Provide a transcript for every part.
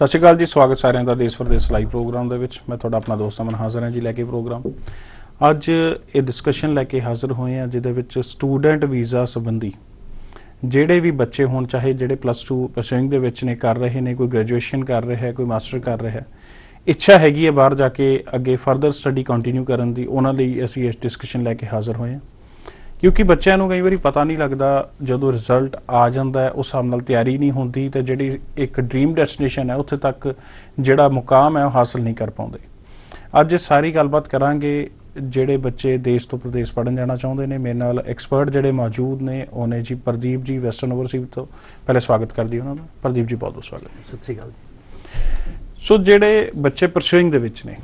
ਸਤਿ ਸ਼੍ਰੀ ਅਕਾਲ ਜੀ, ਸਵਾਗਤ ਸਾਰਿਆਂ ਦਾ ਦੇਸ਼ ਪ੍ਰਦੇਸ਼ ਲਾਈਵ ਪ੍ਰੋਗਰਾਮ ਦੇ ਵਿੱਚ। ਮੈਂ ਤੁਹਾਡਾ ਆਪਣਾ ਦੋਸਤ ਅਮਨ ਹਾਜ਼ਰ ਹਾਂ ਜੀ ਲੈ ਕੇ ਪ੍ਰੋਗਰਾਮ। ਅੱਜ ਇਹ ਡਿਸਕਸ਼ਨ ਲੈ ਕੇ ਹਾਜ਼ਰ ਹੋਏ ਹਾਂ ਜਿਹਦੇ ਵਿੱਚ ਸਟੂਡੈਂਟ ਵੀਜ਼ਾ ਸੰਬੰਧੀ ਜਿਹੜੇ ਵੀ ਬੱਚੇ ਹੋਣ, ਚਾਹੇ ਜਿਹੜੇ +2 ਪਰਸੂਇੰਗ ਦੇ ਵਿੱਚ ਨੇ, ਕਰ ਰਹੇ ਨੇ, ਕੋਈ ਗ੍ਰੈਜੂਏਸ਼ਨ ਕਰ ਰਿਹਾ ਹੈ, ਕੋਈ ਮਾਸਟਰ ਕਰ ਰਿਹਾ ਹੈ, ਇੱਛਾ ਹੈਗੀ ਹੈ ਬਾਹਰ ਜਾ ਕੇ ਅੱਗੇ ਫਰਦਰ ਸਟੱਡੀ ਕੰਟੀਨਿਊ ਕਰਨ ਦੀ, ਉਹਨਾਂ ਲਈ ਅਸੀਂ ਇਸ ਡਿਸਕਸ਼ਨ ਲੈ ਕੇ ਹਾਜ਼ਰ ਹੋਏ ਹਾਂ। ਕਿਉਂਕਿ ਬੱਚਿਆਂ ਨੂੰ ਕਈ ਵਾਰੀ ਪਤਾ ਨਹੀਂ ਲੱਗਦਾ, ਜਦੋਂ ਰਿਜ਼ਲਟ ਆ ਜਾਂਦਾ ਹੈ ਉਸ ਹਿਸਾਬ ਨਾਲ ਤਿਆਰੀ ਨਹੀਂ ਹੁੰਦੀ ਤੇ ਜਿਹੜੀ ਇੱਕ ਡ੍ਰੀਮ ਡੈਸਟੀਨੇਸ਼ਨ ਹੈ ਉੱਥੇ ਤੱਕ ਜਿਹੜਾ ਮੁਕਾਮ ਹੈ ਉਹ ਹਾਸਲ ਨਹੀਂ ਕਰ ਪਾਉਂਦੇ। ਅੱਜ ਇਹ ਸਾਰੀ ਗੱਲਬਾਤ ਕਰਾਂਗੇ। ਜਿਹੜੇ ਬੱਚੇ ਦੇਸ਼ ਤੋਂ ਪ੍ਰਦੇਸ਼ ਪੜ੍ਹਨ ਜਾਣਾ ਚਾਹੁੰਦੇ ਨੇ, ਮੇਰੇ ਨਾਲ ਐਕਸਪਰਟ ਜਿਹੜੇ ਮੌਜੂਦ ਨੇ ਉਹ ਨੇ ਜੀ ਪ੍ਰਦੀਪ ਜੀ, ਵੈਸਟਰਨ ਓਵਰਸੀਜ਼ ਤੋਂ। ਪਹਿਲੇ ਸਵਾਗਤ ਕਰਦੀ ਉਹਨਾਂ ਦਾ। ਪ੍ਰਦੀਪ ਜੀ, ਬਹੁਤ ਬਹੁਤ ਸਵਾਗਤ। ਸਤਿ ਸ਼੍ਰੀ ਅਕਾਲ ਜੀ। ਸੋ ਜਿਹੜੇ ਬੱਚੇ ਪਰਸੂਇੰਗ ਦੇ ਵਿੱਚ ਨੇ,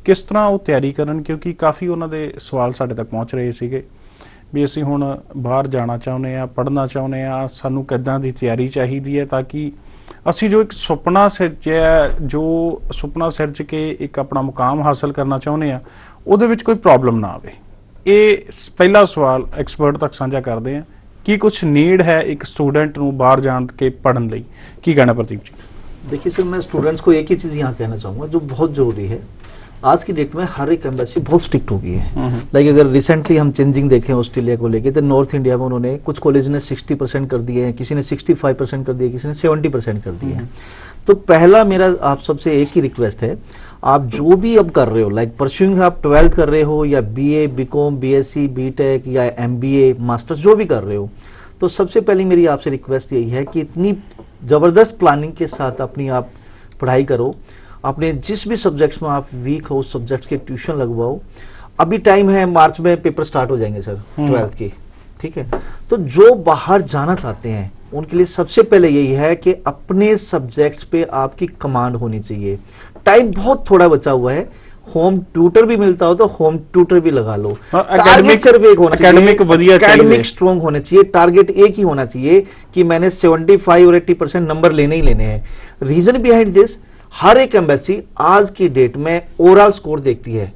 ਕਿਸ ਤਰ੍ਹਾਂ ਉਹ ਤਿਆਰੀ ਕਰਨ? ਕਿਉਂਕਿ ਕਾਫੀ ਉਹਨਾਂ ਦੇ ਸਵਾਲ ਸਾਡੇ ਤੱਕ ਪਹੁੰਚ ਰਹੇ ਸੀਗੇ ਵੀ ਅਸੀਂ ਹੁਣ ਬਾਹਰ ਜਾਣਾ ਚਾਹੁੰਦੇ ਹਾਂ, ਪੜ੍ਹਨਾ ਚਾਹੁੰਦੇ ਹਾਂ, ਸਾਨੂੰ ਕਿੱਦਾਂ ਦੀ ਤਿਆਰੀ ਚਾਹੀਦੀ ਹੈ ਤਾਂ ਕਿ ਅਸੀਂ ਜੋ ਇੱਕ ਸੁਪਨਾ ਸਿਰਜਿਆ, ਜੋ ਸੁਪਨਾ ਸਿਰਜ ਕੇ ਇੱਕ ਆਪਣਾ ਮੁਕਾਮ ਹਾਸਲ ਕਰਨਾ ਚਾਹੁੰਦੇ ਹਾਂ, ਉਹਦੇ ਵਿੱਚ ਕੋਈ ਪ੍ਰੋਬਲਮ ਨਾ ਆਵੇ। ਇਹ ਪਹਿਲਾ ਸਵਾਲ ਐਕਸਪਰਟ ਤੱਕ ਸਾਂਝਾ ਕਰਦੇ ਹਾਂ। ਕੀ ਕੁਛ ਨੀਡ है एक स्टूडेंट ਨੂੰ ਬਾਹਰ ਜਾਣ ਕੇ पढ़ने ਲਈ? ਕੀ कहना प्रदीप जी? देखिए सर, मैं स्टूडेंट्स को एक ही चीज़ यहाँ कहना चाहूँगा जो बहुत ज़रूरी है। आज की डेट में हर एक एम्बेसी बहुत स्ट्रिक्ट हो गई है। लाइक अगर रिसेंटली हम चेंजिंग देखें ऑस्ट्रेलिया को लेके, तो नॉर्थ इंडिया में उन्होंने कुछ कॉलेज ने 60% कर दिए हैं, किसी ने 65% कर दिए, किसी ने 70% कर दिए हैं। तो पहला मेरा आप सबसे एक ही रिक्वेस्ट है, आप जो भी अब कर रहे हो, लाइक परस्यूइंग आप 12th कर रहे हो या BA, BCom, BSc, BTech या MBA, मास्टर्स जो भी कर रहे हो, तो सबसे पहले मेरी आपसे रिक्वेस्ट यही है कि इतनी ज़बरदस्त प्लानिंग के साथ अपनी आप पढ़ाई करो। अपने जिस भी सब्जेक्ट्स में आप वीक हो उस सब्जेक्ट्स के ट्यूशन लगवाओ। अभी टाइम है, मार्च में पेपर स्टार्ट हो जाएंगे सर 12th के, ठीक है। तो जो बाहर जाना चाहते हैं उनके लिए सबसे पहले यही है कि अपने सब्जेक्ट्स पे आपकी कमांड होनी चाहिए। टाइम बहुत थोड़ा बचा हुआ है, होम ट्यूटर भी मिलता हो तो होम ट्यूटर भी लगा लो। टारगेट सिर्फ एक होना चाहिए, एकेडमिक स्ट्रॉन्ग होने चाहिए। टारगेट एक ही होना चाहिए कि मैंने 75 और 80% नंबर लेने ही लेने हैं। रीजन बिहाइंड दिस, हर एक एम्बेसी आज की डेट में ओवरऑल स्कोर देखती है,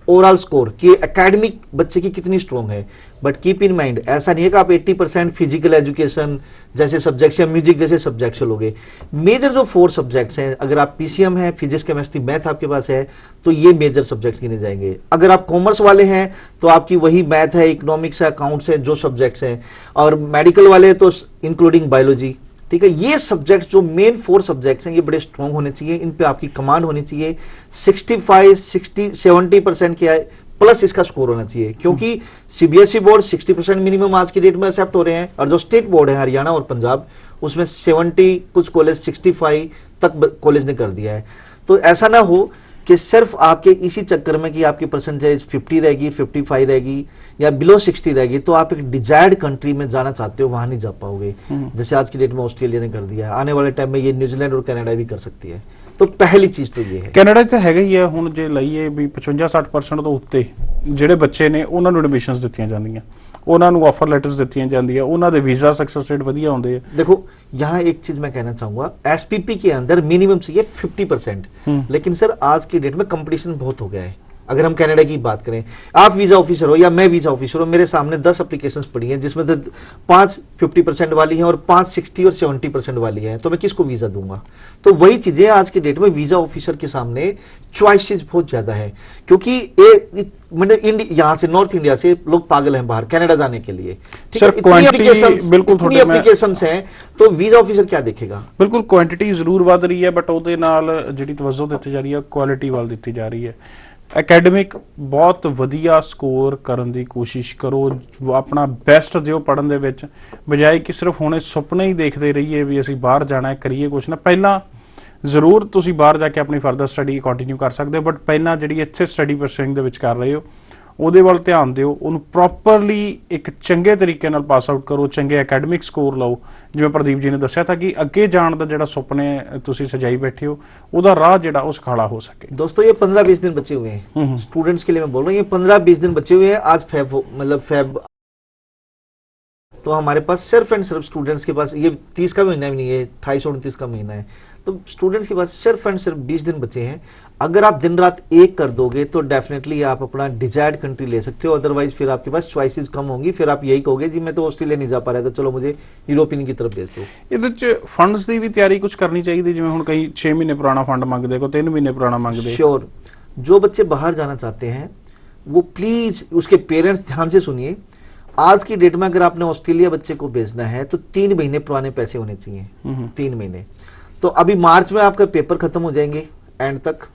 ओवरऑल स्कोर कि एकेडमिक बच्चे की कितनी स्ट्रॉन्ग है। बट कीप इन माइंड, ऐसा नहीं है कि आप 80% फिजिकल एजुकेशन जैसे सब्जेक्ट्स या म्यूजिक जैसे सब्जेक्ट्स लोगे। मेजर जो 4 सब्जेक्ट्स हैं, अगर आप PCM है, फिजिक्स केमिस्ट्री मैथ आपके पास है, तो ये मेजर सब्जेक्ट्स गिने जाएंगे। अगर आप कॉमर्स वाले हैं तो आपकी वही मैथ है, इकोनॉमिक्स है, अकाउंट्स है, जो सब्जेक्ट्स हैं। और मेडिकल वाले तो इंक्लूडिंग बायोलॉजी, ठीक है। ये सब्जेक्ट्स जो मेन 4 सब्जेक्ट्स हैं ये बड़े स्ट्रॉन्ग होने चाहिए, इन पे आपकी कमांड होनी चाहिए। 65, 60, 70% क्या है प्लस इसका स्कोर होना चाहिए, क्योंकि CBSE बोर्ड 60% मिनिमम आज की डेट में एक्सेप्ट हो रहे हैं, और जो स्टेट बोर्ड है हरियाणा और पंजाब, उसमें 70, कुछ कॉलेज 65 तक कॉलेज ने कर दिया है। तो ऐसा ना हो कि सिर्फ आपके इसी चक्कर में कि आपकी परसेंटेज 50 रहेगी, 55 रहेगी या बिलो 60 रहेगी, तो आप एक डिजायर्ड कंट्री में जाना चाहते हो वहां नहीं जा पाओगे। जैसे आज की डेट में ऑस्ट्रेलिया ने कर दिया है, आने वाले टाइम में ये न्यूजीलैंड और कनाडा भी कर सकती है। तो पहली चीज तो ये है। ਕੈਨੇਡਾ ਤਾਂ ਹੈਗਾ ਹੀ ਹੈ ਹੁਣ, ਜੇ ਲਈਏ ਵੀ 55-60% ਤੋਂ ਉੱਤੇ ਜਿਹੜੇ ਬੱਚੇ ਨੇ ਉਹਨਾਂ ਨੂੰ ਐਡਮਿਸ਼ਨਸ ਦਿੱਤੀਆਂ ਜਾਂਦੀਆਂ, ਉਹਨਾਂ ਨੂੰ ਆਫਰ ਲੈਟਰਸ ਦਿੱਤੀਆਂ ਜਾਂਦੀਆਂ, ਉਹਨਾਂ ਦੇ ਵੀਜ਼ਾ सक्सेस रेट ਵਧੀਆ ਆਉਂਦੇ ਆ। देखो यहाँ एक चीज मैं कहना चाहूंगा, SPP के अंदर मिनिमम चाहिए 50%, लेकिन सर आज की डेट में कंपटीशन बहुत हो गया है। अगर हम कनाडा की बात करें, आप वीजा ऑफिसर हो या मैं वीजा ऑफिसर हूं, मेरे सामने 10 एप्लीकेशंस पड़ी हैं जिसमें 5 50% वाली हैं और 5 60 और 70% वाली हैं, तो मैं किसको वीजा दूंगा? तो वही चीजें आज की डेट में वीजा ऑफिसर के सामने चॉइसेस बहुत ज्यादा है, क्योंकि मतलब यहाँ से नॉर्थ इंडिया से लोग पागल हैं बाहर कनाडा जाने के लिए। इतनी एप्लीकेशंस हैं, तो वीजा ऑफिसर क्या देखेगा? बिल्कुल क्वांटिटी जरूर वध रही है, बट ਉਹਦੇ ਨਾਲ ਜਿਹੜੀ ਤਵੱਜੋ ਦਿੱਤੀ ਜਾ ਰਹੀ ਹੈ ਕੁਆਲਿਟੀ ਵੱਲ ਦਿੱਤੀ ਜਾ ਰਹੀ ਹੈ। ਐਕੈਡਮਿਕ ਬਹੁਤ ਵਧੀਆ ਸਕੋਰ ਕਰਨ ਦੀ ਕੋਸ਼ਿਸ਼ ਕਰੋ, ਆਪਣਾ ਬੈਸਟ ਦਿਓ ਪੜ੍ਹਨ ਦੇ ਵਿੱਚ, ਬਜਾਏ ਕਿ ਸਿਰਫ ਹੁਣੇ ਸੁਪਨੇ ਹੀ ਦੇਖਦੇ ਰਹੀਏ ਵੀ ਅਸੀਂ ਬਾਹਰ ਜਾਣਾ ਹੈ, ਕਰੀਏ ਕੁਛ ਨਾ। ਪਹਿਲਾਂ ਜ਼ਰੂਰ ਤੁਸੀਂ ਬਾਹਰ ਜਾ ਕੇ ਆਪਣੀ ਫਰਦਰ ਸਟੱਡੀ ਕੰਟੀਨਿਊ ਕਰ ਸਕਦੇ ਹੋ, ਬਟ ਪਹਿਲਾਂ ਜਿਹੜੀ ਇੱਥੇ ਸਟੱਡੀ ਪਰਸੂਇੰਗ ਦੇ ਵਿੱਚ ਕਰ ਰਹੇ ਹੋ ਉਹਦੇ ਵੱਲ ਧਿਆਨ ਦਿਓ, ਉਹਨੂੰ ਪ੍ਰੋਪਰਲੀ ਇੱਕ ਚੰਗੇ ਤਰੀਕੇ ਨਾਲ ਪਾਸ ਆਊਟ ਕਰੋ, ਚੰਗੇ ਐਕੈਡਮਿਕ ਸਕੋਰ ਲਓ। ਜਿਵੇਂ ਪ੍ਰਦੀਪ ਜੀ ਨੇ ਦੱਸਿਆ ਤਾਂ ਕਿ ਅੱਗੇ ਜਾਣ ਦਾ ਜਿਹੜਾ ਸੁਪਨੇ ਤੁਸੀਂ ਸਜਾਈ ਬੈਠੇ ਹੋ ਉਹਦਾ ਰਾਹ ਜਿਹੜਾ ਉਹ ਸੁਖਾਲਾ ਹੋ ਸਕੇ। दोस्तों ये 15-20 दिन बचे हुए हैं, स्टूडेंट्स के लिए मैं बोल रहा हूँ, ये 15-20 दिन बचे हुए हैं। आज फेब तो हमारे पास सिर्फ एंड सिर्फ स्टूडेंट्स के पास ये 30 का महीना भी नहीं है, 28-29 का महीना है, तो स्टूडेंट्स के पास सिर्फ एंड सिर्फ 20 दिन बचे हैं। अगर आप दिन रात एक कर दोगे तो डेफिनेटली आप अपना डिजायर्ड कंट्री ले सकते हो, अदरवाइज फिर आपके पास चॉइसेस कम होंगी, फिर आप यही कहोगे जी मैं तो ऑस्ट्रेलिया नहीं जा पा रहा था, चलो मुझे यूरोपियन की तरफ भेज दो। ਇਹਦੇ ਚ ਫੰਡਸ ਦੀ ਵੀ ਤਿਆਰੀ ਕੁਝ ਕਰਨੀ ਚਾਹੀਦੀ, ਜਿਵੇਂ ਹੁਣ ਕਈ 6 ਮਹੀਨੇ ਪੁਰਾਣਾ ਫੰਡ ਮੰਗਦੇ, ਕੋਈ 3 ਮਹੀਨੇ ਪੁਰਾਣਾ ਮੰਗਦੇ। श्योर, जो बच्चे बाहर जाना चाहते हैं वो प्लीज उसके पेरेंट्स ध्यान से सुनिए, आज की डेट में अगर आपने ऑस्ट्रेलिया बच्चे को भेजना है तो 3 महीने पुराने पैसे होने चाहिए, 3 महीने। तो अभी मार्च में आपका पेपर खत्म हो जाएंगे एंड तक,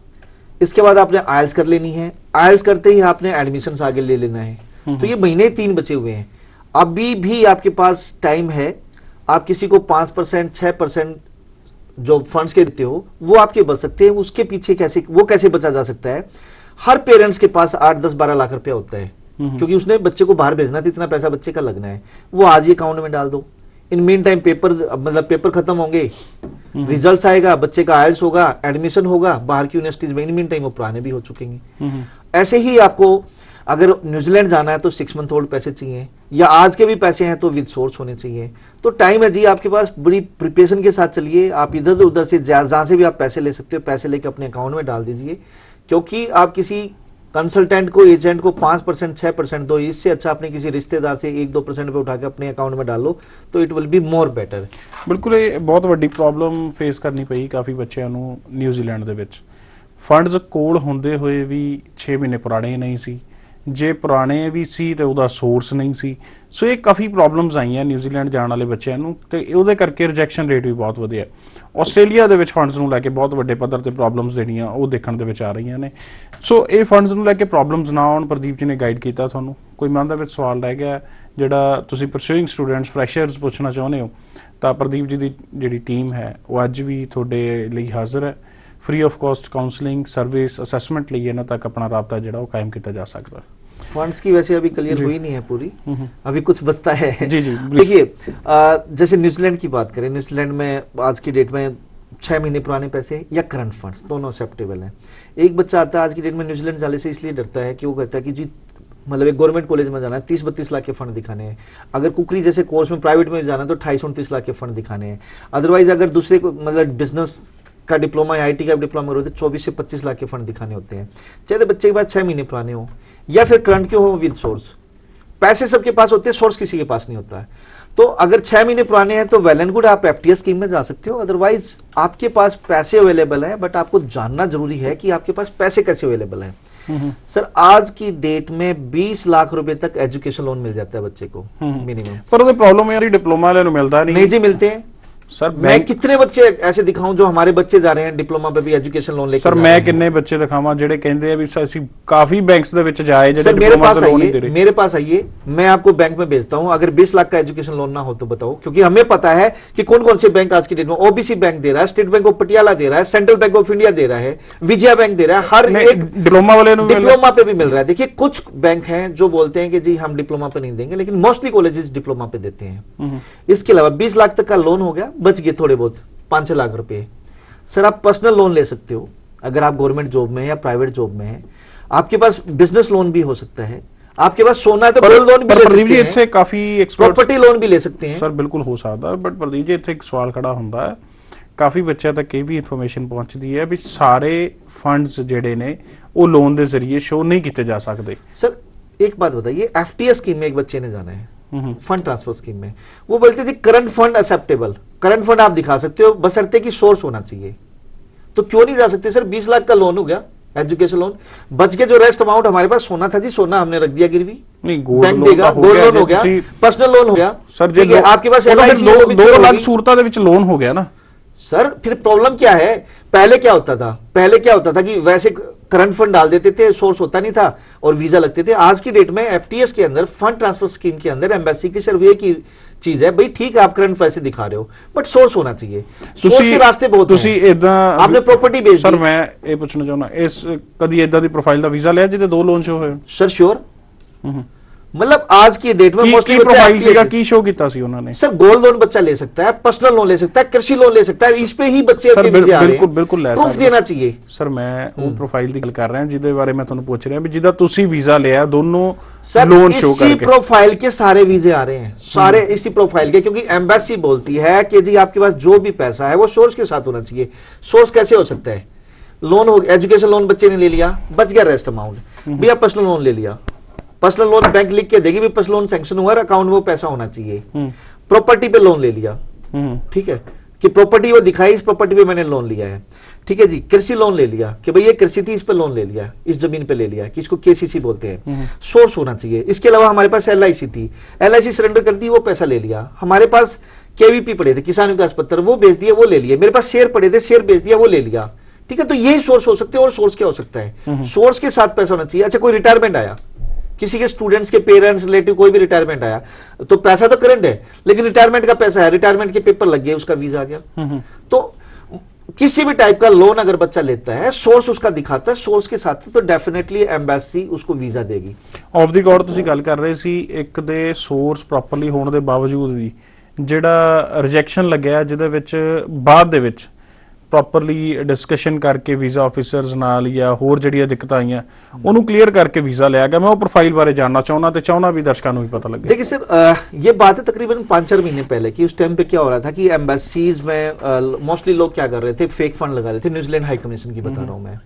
इसके बाद आपने आयल्स कर लेनी है, आयल्स करते ही आपने एडमिशन आगे ले लेना है। तो ये महीने 3 बचे हुए हैं, अभी भी आपके पास टाइम है। आप किसी को 5% 6% जो फंड्स के देते हो वो आपके बच सकते हैं, उसके पीछे कैसे बचा जा सकता है। हर पेरेंट्स के पास 8-10-12 लाख रुपया होता है, क्योंकि उसने बच्चे को बाहर भेजना, तो इतना पैसा बच्चे का लगना है, वो आज ही अकाउंट में डाल दो। इन मीन टाइम पेपर खत्म होंगे, रिजल्ट्स आएगा, बच्चे का आयल्स होगा, एडमिशन होगा बाहर की यूनिवर्सिटीज में, इन मीन टाइम वो पुराने भी हो चुकेंगे। ऐसे ही आपको अगर न्यूजीलैंड जाना है तो 6 मंथ ओल्ड पैसे चाहिए, या आज के भी पैसे हैं तो विद सोर्स होने चाहिए। तो टाइम है जी आपके पास, बड़ी प्रिपरेशन के साथ चलिए। आप इधर उधर से जहां से भी आप पैसे ले सकते हो, पैसे लेके अपने अकाउंट में डाल दीजिए, क्योंकि आप किसी कंसल्टेंट को, एजेंट को 5% 6% दो, इससे अच्छा अपने किसी रिश्तेदार से 1-2% पे उठा के अपने अकाउंट में डालो, तो it will be more better. ਬਿਲਕੁਲ ਇਹ ਬਹੁਤ ਵੱਡੀ ਪ੍ਰੋਬਲਮ ਫੇਸ ਕਰਨੀ ਪਈ ਕਾਫੀ ਬੱਚਿਆਂ ਨੂੰ ਨਿਊਜ਼ੀਲੈਂਡ ਦੇ ਵਿੱਚ। ਫੰਡਸ ਕੋਲ ਹੁੰਦੇ ਹੋਏ ਵੀ 6 ਮਹੀਨੇ ਪੁਰਾਣੇ ਨਹੀਂ ਸੀ, ਜੇ ਪੁਰਾਣੇ ਵੀ ਸੀ ਤੇ ਉਹਦਾ ਸੋਰਸ ਨਹੀਂ ਸੀ। ਸੋ ਇਹ ਕਾਫੀ ਪ੍ਰੋਬਲਮਸ ਆਈਆਂ ਨਿਊਜ਼ੀਲੈਂਡ ਜਾਣ ਵਾਲੇ ਬੱਚਿਆਂ ਨੂੰ, ਤੇ ਉਹਦੇ ਕਰਕੇ ਰਿਜੈਕਸ਼ਨ ਰੇਟ ਵੀ ਬਹੁਤ ਵਧਿਆ। ਆਸਟ੍ਰੇਲੀਆ ਦੇ ਵਿੱਚ ਫੰਡਸ ਨੂੰ ਲੈ ਕੇ ਬਹੁਤ ਵੱਡੇ ਪੱਧਰ ਤੇ ਪ੍ਰੋਬਲਮਸ ਜਿਹੜੀਆਂ ਉਹ ਦੇਖਣ ਦੇ ਵਿੱਚ ਆ ਰਹੀਆਂ ਨੇ। ਸੋ ਇਹ ਫੰਡਸ ਨੂੰ ਲੈ ਕੇ ਪ੍ਰੋਬਲਮਸ ਨਾ ਆਉਣ, ਪ੍ਰਦੀਪ ਜੀ ਨੇ ਗਾਈਡ ਕੀਤਾ ਤੁਹਾਨੂੰ। ਕੋਈ ਮਨ ਦੇ ਵਿੱਚ ਸਵਾਲ ਰਹਿ ਗਿਆ ਜਿਹੜਾ ਤੁਸੀਂ ਪਰਸੂਇੰਗ ਸਟੂਡੈਂਟਸ ਫਰੈਸ਼ਰਸ ਪੁੱਛਣਾ ਚਾਹੁੰਦੇ ਹੋ, ਤਾਂ ਪ੍ਰਦੀਪ ਜੀ ਦੀ ਜਿਹੜੀ ਟੀਮ ਹੈ ਉਹ ਅੱਜ ਵੀ ਤੁਹਾਡੇ ਲਈ ਹਾਜ਼ਰ ਹੈ। Free of cost counselling service assessment लिए ਇਹਨਾਂ तक अपना राबता ਜਿਹੜਾ ਉਹ कायम किया जा सकता है। फंड्स की वैसे अभी क्लियर हुई नहीं है पूरी, अभी कुछ बचता है। जी जी देखिए, जैसे न्यूजीलैंड की बात करें, न्यूजीलैंड में आज की डेट में 6 महीने पुराने पैसे या करंट फंड्स दोनों एक्सेप्टेबल हैं। एक बच्चा आता है आज की डेट में न्यूजीलैंड जाने से इसलिए डरता है कि वो कहता है कि जी मतलब एक गवर्नमेंट कॉलेज में जाना है 30-32 लाख के फंड दिखाने हैं, अगर कुकरी जैसे कोर्स में प्राइवेट में जाना है तो 28-29 लाख के फंड दिखाने हैं, अदरवाइज अगर दूसरे को मतलब बिजनेस का डिप्लोमा या आईटी का डिप्लोमा होते 24 से 25 लाख के फंड दिखाने होते हैं, चाहे बच्चे के पास 6 महीने पुराने हो या फिर करंट के हो विद सोर्स। पैसे सबके पास होते हैं, सोर्स किसी के पास नहीं होता है। तो अगर 6 महीने पुराने हैं तो वेल एंड गुड, आप एफटीएस स्कीम में जा सकते हो, अदरवाइज आपके पास पैसे अवेलेबल है, बट आपको जानना जरूरी है कि आपके पास पैसे कैसे अवेलेबल है। सर आज की डेट में 20 लाख रुपए तक एजुकेशन लोन मिल जाता है बच्चे को मिनिमम। पर वो प्रॉब्लम है यार, डिप्लोमा वाले को मिलता नहीं जी मिलते हैं सर। मैं कितने बच्चे ऐसे दिखाऊं जो हमारे बच्चे जा रहे हैं डिप्लोमा पे भी एजुकेशन लोन लेकर। सर मैं कितने बच्चे दिखावां ਜਿਹੜੇ ਕਹਿੰਦੇ ਆ ਵੀ ਅਸੀਂ ਕਾਫੀ बैंक्स ਦੇ ਵਿੱਚ ਜਾਏ ਜਿਹੜੇ डिप्लोमा पे लोन नहीं दे रहे। मेरे पास आइए, मैं आपको बैंक में भेजता हूं। अगर 20 लाख का एजुकेशन लोन ना हो तो बताओ, क्योंकि हमें पता है कि कौन कौन से बैंक आज की डेट में, ओबीसी बैंक दे रहा है, स्टेट बैंक ऑफ पटियाला दे रहा है, सेंट्रल बैंक ऑफ इंडिया दे रहा है, विजया बैंक दे रहा है, हर एक डिप्लोमा वाले डिप्लोमा पे भी मिल रहा है। देखिए कुछ बैंक हैं जो बोलते हैं कि जी हम डिप्लोमा पे नहीं देंगे, लेकिन मोस्टली कॉलेजेस डिप्लोमा पे देते हैं। इसके अलावा 20 लाख तक का लोन हो गया, बच गए थोड़े बहुत 5-6 लाख रुपए। सर आप पर्सनल लोन ले सकते हो अगर आप गवर्नमेंट जॉब में या प्राइवेट जॉब में है, आपके पास बिजनेस लोन भी हो सकता है, आपके पास सोना है तो गोल्ड लोन भी ले सकते हैं, ਇੱਥੇ ਕਾਫੀ प्रॉपर्टी लोन भी ले सकते हैं। ਸਰ ਬਿਲਕੁਲ ਹੋ ਸਕਦਾ, ਬਟ ਪ੍ਰਦੀਪ ਜੀ ਇੱਥੇ ਇੱਕ ਸਵਾਲ ਖੜਾ ਹੁੰਦਾ ਹੈ, ਕਾਫੀ ਬੱਚਿਆਂ ਤੱਕ ਇਹ ਵੀ ਇਨਫੋਰਮੇਸ਼ਨ ਪਹੁੰਚਦੀ ਹੈ ਵੀ ਸਾਰੇ ਫੰਡਸ ਜਿਹੜੇ ਨੇ ਉਹ ਲੋਨ ਦੇ ਜ਼ਰੀਏ ਸ਼ੋ ਨਹੀਂ ਕੀਤੇ ਜਾ ਸਕਦੇ। सर एक बात बताइए, एफटीएस स्कीम में एक बच्चे ने जाना है, फंड ट्रांसफर स्कीम में, वो बोलते थे current fund acceptable, current fund आप दिखा सकते हो बशर्ते कि सोर्स होना चाहिए। तो क्यों नहीं जा सकते सर? 20 लाख का लोन हो गया एजुकेशन लोन, बच के जो रेस्ट अमाउंट हमारे पास सोना था जी, सोना हमने रख दिया गिरवी, नहीं गोल्ड देगा, गोल्ड लोन हो गया, पर्सनल लोन हो गया। सर ठीक है, आपके पास LIC 2 लाख सूरतां ਦੇ ਵਿੱਚ ਲੋਨ ਹੋ ਗਿਆ ਨਾ सर। फिर प्रॉब्लम क्या है? पहले क्या होता था कि वैसे करंट फंड डाल देते थे, सोर्स होता नहीं था और वीजा लगते थे। आज की डेट में एफटीएस के अंदर, फंड ट्रांसफर स्कीम के अंदर, एम्बेसी की सिर्फ एक ही चीज है भाई, ठीक है आप करंट पैसे दिखा रहे हो बट सोर्स होना चाहिए। सोर्स के रास्ते बहुत हैं। ਇਦਾਂ आपने प्रॉपर्टी बेच ਸਰ ਮੈਂ ਇਹ ਪੁੱਛਣਾ ਚਾਹੁੰਦਾ, ਇਸ ਕਦੀ ਇਦਾਂ ਦੀ ਪ੍ਰੋਫਾਈਲ ਦਾ ਵੀਜ਼ਾ ਲਿਆ ਜਿਹਦੇ 2 ਲੋਨ ਸ਼ੋ ਹੋਏ? सर श्योर, मतलब आज की डेट में मोस्टली प्रोफाइल सीगा की शो किया सी उन्होंने। सर गोल्ड लोन बच्चा ले सकता है, पर्सनल लोन ले सकता है, कृषि लोन ले सकता है, इस पे ही बच्चे सर बिल्कुल बिल्कुल ले प्रूफ देना चाहिए। सर मैं वो प्रोफाइल की गल कर रहा जिहदे बारे मैं तुहानू पूछ रहा भी जिहदा तुसी वीजा लिया दोनों लोन शो करके। इसी प्रोफाइल के सारे वीजे आ रहे हैं, सारे इसी प्रोफाइल के, क्योंकि एम्बेसी बोलती है कि जी आपके पास जो भी पैसा है वो सोर्स के साथ होना चाहिए। सोर्स कैसे हो सकता है? लोन हो गया, एजुकेशन लोन बच्चे ने ले लिया, बच गया रेस्ट अमाउंट। भैया पर्सनल लोन ले लिया, पर्सनल लोन बैंक लिख के देगी भी पर्सनल लोन सैंक्शन हुआ, अकाउंट में वो पैसा होना चाहिए। प्रॉपर्टी पे लोन ले लिया, ठीक है, कि प्रॉपर्टी वो दिखाई, इस प्रॉपर्टी पे मैंने लोन लिया है, ठीक है जी। कृषि लोन ले लिया कि भाई ये कृषि थी, इस पे लोन ले लिया, इस जमीन पे ले लिया, कि इसको केसीसी बोलते हैं। सोर्स होना चाहिए। इसके अलावा हमारे पास एलआईसी थी, एलआईसी सरेंडर कर दी, वो पैसा ले लिया। हमारे पास केवीपी पड़े थे, किसान विकास पत्र, वो बेच दिए, वो ले लिए। मेरे पास शेयर पड़े थे, शेयर बेच दिया, वो ले लिया, ठीक है। तो यही सोर्स हो सकते हैं। और सोर्स क्या हो सकता है? सोर्स के साथ पैसा होना चाहिए। अच्छा, कोई रिटायरमेंट आया, किसी के स्टूडेंट्स के पेरेंट्स रिलेटिव कोई भी रिटायरमेंट आया, तो पैसा तो करंट है, लेकिन रिटायरमेंट का पैसा है, रिटायरमेंट के पेपर लग गए, उसका वीजा आ गया। तो किसी भी टाइप का लोन अगर बच्चा लेता है, सोर्स उसका दिखाता है, सोर्स के साथ तो डेफिनेटली एम्बेसी उसको वीजा देगी। ਆਫ ਦੀ ਰਿਕਾਰਡ ਤੁਸੀਂ ਗੱਲ ਕਰ ਰਹੇ ਸੀ, ਇੱਕ ਦੇ ਸੋਰਸ ਪ੍ਰੋਪਰਲੀ ਹੋਣ ਦੇ ਬਾਵਜੂਦ ਵੀ ਜਿਹੜਾ ਰਿਜੈਕਸ਼ਨ ਲੱਗਿਆ, ਜਿਹਦੇ ਵਿੱਚ ਬਾਅਦ ਦੇ ਵਿੱਚ ਪ੍ਰੋਪਰਲੀ ਡਿਸਕਸ਼ਨ ਕਰਕੇ ਵੀਜ਼ਾ ਆਫੀਸਰਸ ਨਾਲ ਜਾਂ ਹੋਰ ਜਿਹੜੀਆਂ ਦਿੱਕਤਾਂ ਆਈਆਂ ਉਹਨੂੰ ਕਲੀਅਰ ਕਰਕੇ ਵੀਜ਼ਾ ਲਿਆ ਗਿਆ। ਮੈਂ ਉਹ ਪ੍ਰੋਫਾਈਲ ਬਾਰੇ ਜਾਨਣਾ ਚਾਹੁੰਦਾ ਤੇ ਚਾਹੁੰਦਾ ਵੀ ਦਰਸ਼ਕਾਂ ਨੂੰ ਵੀ ਪਤਾ ਲੱਗੇ। देखिए सर, ये बात है तकरीबन 5-4 महीने पहले की। उस टाइम पे क्या हो रहा था कि एम्बेसीज में मोस्टली लोग क्या कर रहे थे, फेक फंड लगा रहे थे। न्यूजीलैंड हाई कमीशन की बता रहा हूँ मैं।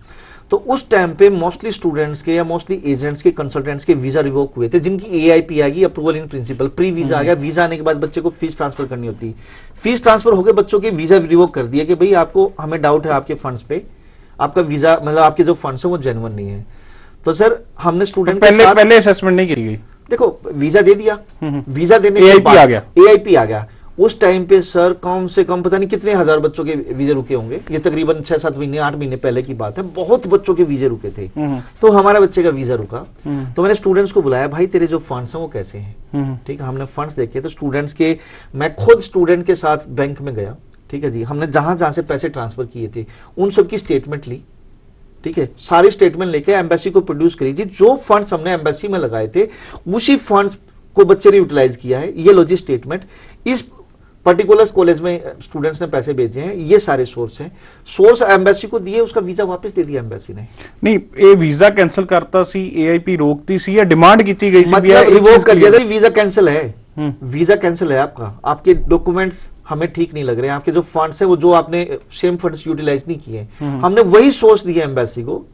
तो उस टाइम पे मोस्टली स्टूडेंट्स के या मोस्टली एजेंट्स के, कंसल्टेंट्स के वीजा रिवोक हुए थे, जिनकी एआईपी आ गई, approval in principle, pre visa आ गया। वीजा आने के बाद बच्चे को फीस ट्रांसफर करनी होती, फीस ट्रांसफर हो गए, बच्चों के वीजा रिवोक कर दिए कि भाई आपको, हमें डाउट है आपके फंड्स पे, आपका वीजा मतलब आपके जो फंड्स है वो जेन्युइन नहीं है। तो सर हमने स्टूडेंट पहले असेसमेंट नहीं की गई, देखो वीजा दे दिया, वीजा देने के AIP बाद आ गया, AIP आ गया। उस टाइम पे सर कम से कम पता नहीं कितने हजार बच्चों के वीजे रुके होंगे। ये तकरीबन 6-7 महीने 8 महीने पहले की बात है। बहुत बच्चों के वीजे रुके थे। तो हमारा बच्चे का वीजा रुका। तो मैंने स्टूडेंट्स को बुलाया, भाई तेरे जो फंड्स हैं वो कैसे हैं, ठीक है। हमने फंड्स देखे तो स्टूडेंट्स के, मैं खुद स्टूडेंट के साथ बैंक में गया, ठीक है जी। हमने जहां जहां से पैसे ट्रांसफर किए थे उन सब की स्टेटमेंट ली, ठीक है। सारी स्टेटमेंट लेके एम्बेसी को प्रोड्यूस करी जी। जो फंड्स हमने एम्बेसी में लगाए थे उसी फंड्स को बच्चे ने यूटिलाइज किया है। ये लो जी स्टेटमेंट, इस पर्टिकुलर कॉलेज में स्टूडेंट्स ने पैसे भेजे हैं, ये सारे सोर्स हैं। सोर्स एम्बेसी को दिए, उसका वीजा वापस दे दिया एम्बेसी ने। नहीं, ये वीजा कैंसिल करता सी, एआईपी रोकती सी या डिमांड की गई सी? मतलब रिवोक कर दिया था, वीजा कैंसिल है, वीजा कैंसिल है आपका, आपके डॉक्यूमेंट्स हमें ठीक नहीं लग रहे हैं, आपके जो फंड्स है वो जो आपने सेम फंड्स यूटिलाइज नहीं किए। हमने वही सोर्स दिया एम्बेसी को।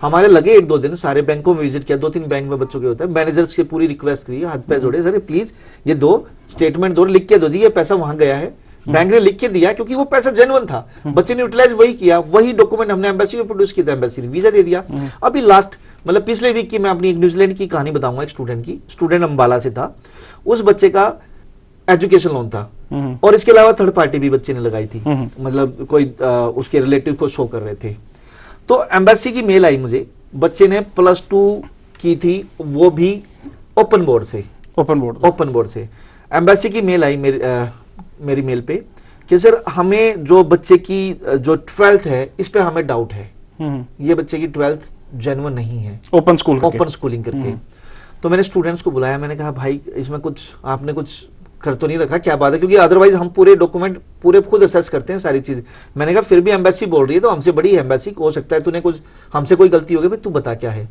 हमारे लगे 1-2 दिन, सारे बैंकों में विजिट किया, 2-3 बैंक में बच्चों के होता है, मैनेजर्स की पूरी रिक्वेस्ट करी, हाथ पैर जोड़े, सर प्लीज ये 2 स्टेटमेंट दो, लिख के दो जी, ये पैसा वहां गया है। बैंक ने लिख के दिया क्योंकि वो पैसा जेन्युइन था, बच्चे ने यूटिलाइज वही किया, वही डॉक्यूमेंट हमने एम्बेसी में प्रोड्यूस किया था, एम्बेसी ने वीजा दे दिया। अभी लास्ट मतलब पिछले वीक की मैं अपनी एक न्यूजीलैंड की कहानी बताऊंगा। एक स्टूडेंट की, स्टूडेंट अंबाला से था, उस बच्चे का एजुकेशन लोन था और इसके अलावा थर्ड पार्टी भी बच्चे ने लगाई थी, मतलब कोई उसके रिलेटिव को शो कर रहे थे। तो एम्बेसी की मेल आई मुझे, बच्चे ने +2 की थी, वो भी ओपन बोर्ड से, ओपन बोर्ड से। एम्बेसी की मेल आई मेरी मेल पे कि सर हमें जो बच्चे की जो 12th है इस पे हमें डाउट है, ये बच्चे की 12th जेन्युइन नहीं है, ओपन स्कूलिंग करके। तो मैंने स्टूडेंट्स को बुलाया, मैंने कहा भाई इसमें कुछ आपने कुछ कर तो नहीं रखा, क्या बात है, क्योंकि अदरवाइज हम पूरे डॉक्यूमेंट पूरे खुद असेस करते हैं सारी चीज। मैंने कहा फिर भी एम्बेसी बोल रही है तो हमसे बड़ी एम्बेसी, हो सकता है तूने कुछ हमसे कोई गलती हो गई, भाई तू बता क्या है।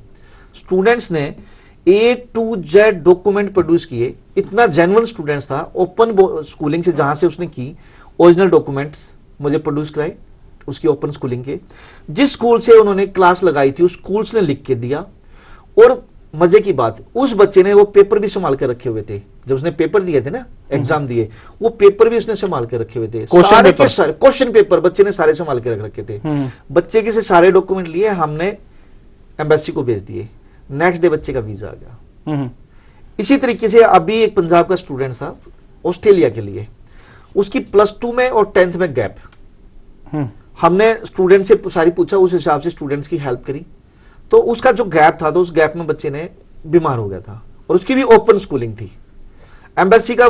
स्टूडेंट्स ने A to Z document produce किए, इतना जेन्युइन स्टूडेंट्स था। ओपन स्कूलिंग से जहां से उसने की, ओरिजिनल डॉक्यूमेंट्स मुझे प्रोड्यूस कराए उसकी ओपन स्कूलिंग के, जिस स्कूल से उन्होंने क्लास लगाई थी उस स्कूल ने लिख के दिया। और मजे की बात, उस बच्चे ने वो पेपर भी संभाल के रखे हुए थे, जब उसने पेपर दिए थे ना, एग्जाम दिए, वो पेपर भी उसने संभाल के रखे हुए थे, सारे के सारे क्वेश्चन पेपर बच्चे ने सारे संभाल के रख रखे थे। बच्चे के से सारे डॉक्यूमेंट लिए, हमने एम्बेसी को भेज दिए। नेक्स्ट डे बच्चे का वीजा आ गया। इसी तरीके से अभी एक पंजाब का स्टूडेंट था ऑस्ट्रेलिया के लिए, उसकी +2 में और 10th में गैप। हमने स्टूडेंट से सारी पूछा, उस हिसाब से स्टूडेंट्स की हेल्प करी। तो उसका जो गैप था, तो उस गैप में बच्चे ने बीमार हो गया था और उसकी भी ओपन स्कूलिंग थी। एम्बेसी का